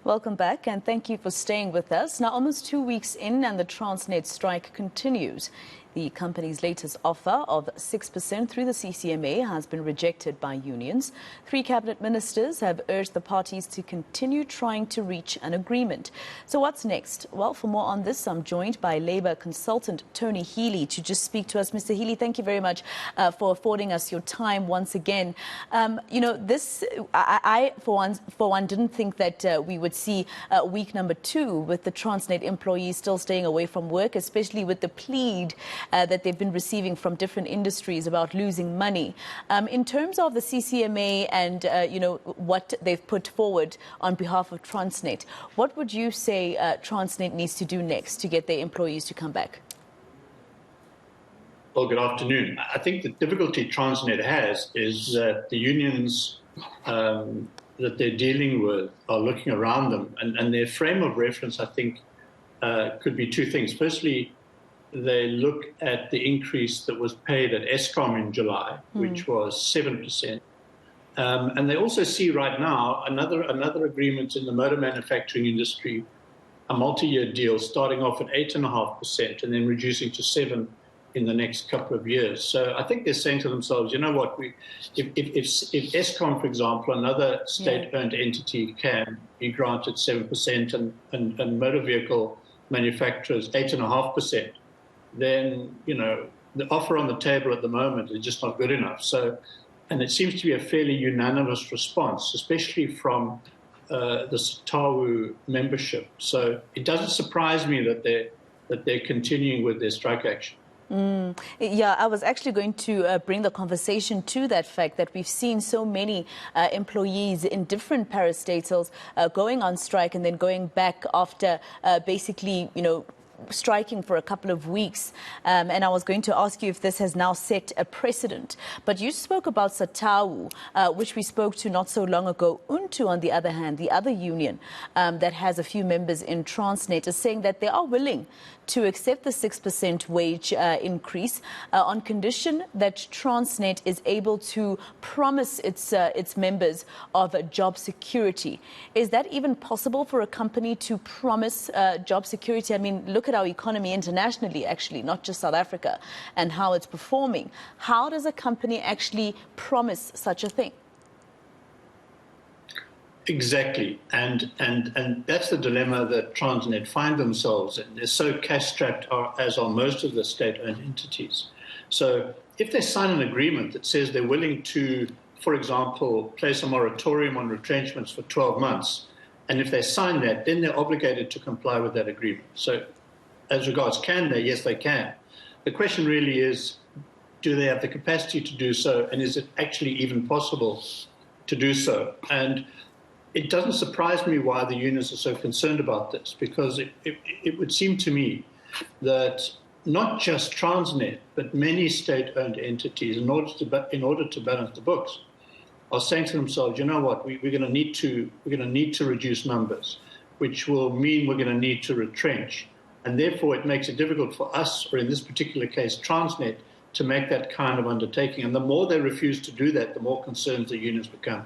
Welcome back, and thank you for staying with us. Now, almost 2 weeks in, and the Transnet strike continues. The company's latest offer of 6% through the CCMA has been rejected by unions. 3 cabinet ministers have urged the parties to continue trying to reach an agreement. So what's next? Well, for more on this, I'm joined by Labour consultant Tony Healy to just speak to us. Mr. Healy, thank you very much for affording us your time once again. I for one, didn't think that we would see week number 2 with the Transnet employees still staying away from work, especially with the plead that they've been receiving from different industries about losing money. In terms of the CCMA and, what they've put forward on behalf of Transnet, what would you say Transnet needs to do next to get their employees to come back? Well, good afternoon. I think the difficulty Transnet has is that the unions that they're dealing with are looking around them, and their frame of reference, I think, could be 2 things. Firstly, they look at the increase that was paid at Eskom in July, which was 7%. And they also see right now another agreement in the motor manufacturing industry, a multi-year deal starting off at 8.5% and then reducing to 7% in the next couple of years. So I think they're saying to themselves, you know what, if Eskom, for example, another state-owned entity, can be granted 7% and motor vehicle manufacturers 8.5%, then, the offer on the table at the moment is just not good enough. So, and it seems to be a fairly unanimous response, especially from the Satawu membership. So it doesn't surprise me that they're continuing with their strike action. Yeah, I was actually going to bring the conversation to that fact that we've seen so many employees in different parastatals going on strike and then going back after basically, striking for a couple of weeks. And I was going to ask you if this has now set a precedent. But you spoke about Satawu, which we spoke to not so long ago. Untu, on the other hand, the other union that has a few members in Transnet, is saying that they are willing to accept the 6% wage increase on condition that Transnet is able to promise its members of job security. Is that even possible for a company to promise job security? I mean, look at our economy internationally, actually, not just South Africa, and how it's performing. How does a company actually promise such a thing? Exactly, and that's the dilemma that Transnet find themselves in. They're so cash-strapped, as are most of the state-owned entities. So if they sign an agreement that says they're willing to, for example, place a moratorium on retrenchments for 12 months, and if they sign that, then they're obligated to comply with that agreement. So as regards can they? Yes, they can. The question really is, do they have the capacity to do so, and is it actually even possible to do so? And it doesn't surprise me why the unions are so concerned about this, because it would seem to me that not just Transnet, but many state-owned entities, in order to balance the books, are saying to themselves, you know what, we're going to need to reduce numbers, which will mean we're going to need to retrench, and therefore it makes it difficult for us, or in this particular case, Transnet, to make that kind of undertaking. And the more they refuse to do that, the more concerned the unions become.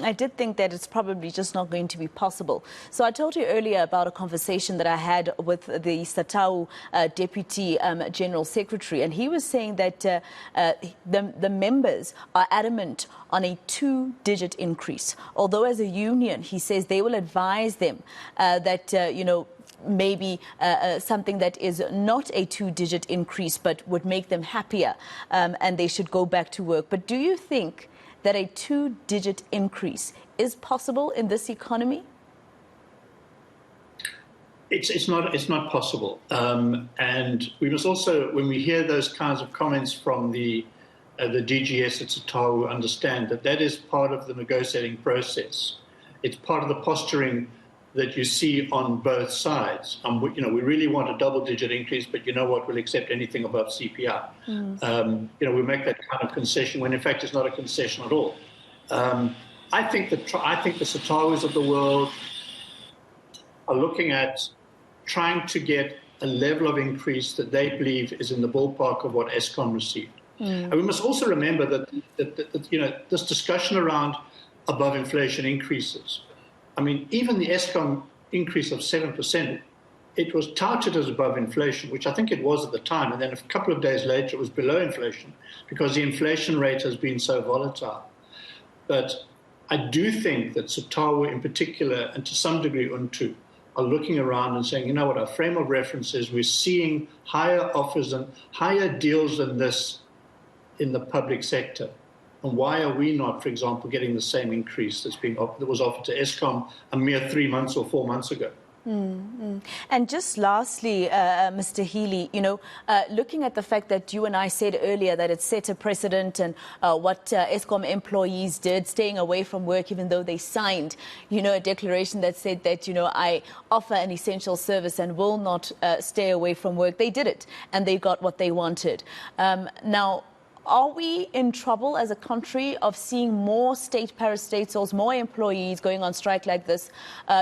I did think that it's probably just not going to be possible. So I told you earlier about a conversation that I had with the Satawu Deputy General Secretary, and he was saying that the members are adamant on a 2-digit increase. Although as a union, he says they will advise them that, maybe something that is not a 2-digit increase but would make them happier, and they should go back to work. But do you think that a 2-digit increase is possible in this economy? It's not possible. And we must also, when we hear those kinds of comments from the DGS at Satawu, understand that is part of the negotiating process. It's part of the posturing that you see on both sides. We really want a double-digit increase, but you know what? We'll accept anything above CPI. We make that kind of concession when, in fact, it's not a concession at all. I think the Satawus of the world are looking at trying to get a level of increase that they believe is in the ballpark of what Eskom received. And we must also remember that this discussion around above inflation increases I mean, even the Eskom increase of 7%, it was touted as above inflation, which I think it was at the time. And then a couple of days later, it was below inflation because the inflation rate has been so volatile. But I do think that Satawu in particular, and to some degree Untu, are looking around and saying, you know what, our frame of reference is we're seeing higher offers and higher deals than this in the public sector. And why are we not, for example, getting the same increase that was offered to Eskom a mere 3 months or 4 months ago? And just lastly, Mr. Healy, looking at the fact that you and I said earlier that it set a precedent and what Eskom employees did, staying away from work even though they signed, a declaration that said that, I offer an essential service and will not stay away from work. They did it and they got what they wanted. Now, are we in trouble as a country of seeing more state parastatals, more employees going on strike like this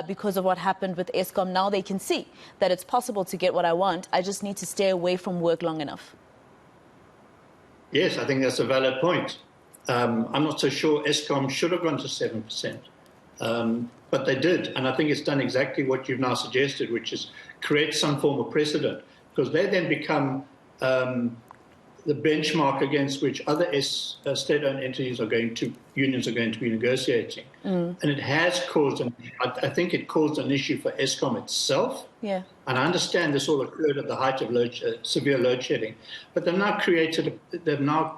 because of what happened with Eskom? Now they can see that it's possible to get what I want. I just need to stay away from work long enough. Yes, I think that's a valid point. I'm not so sure Eskom should have gone to 7%, but they did. And I think it's done exactly what you've now suggested, which is create some form of precedent, because they then become the benchmark against which other state-owned entities unions are going to be negotiating. And it has caused, I think it caused an issue for Eskom itself. Yeah. And I understand this all occurred at the height of severe load shedding, but they've now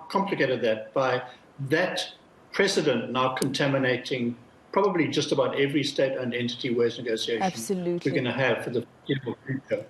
complicated that by that precedent now contaminating probably just about every state-owned entity wage negotiation Absolutely. we're going to have for the foreseeable future.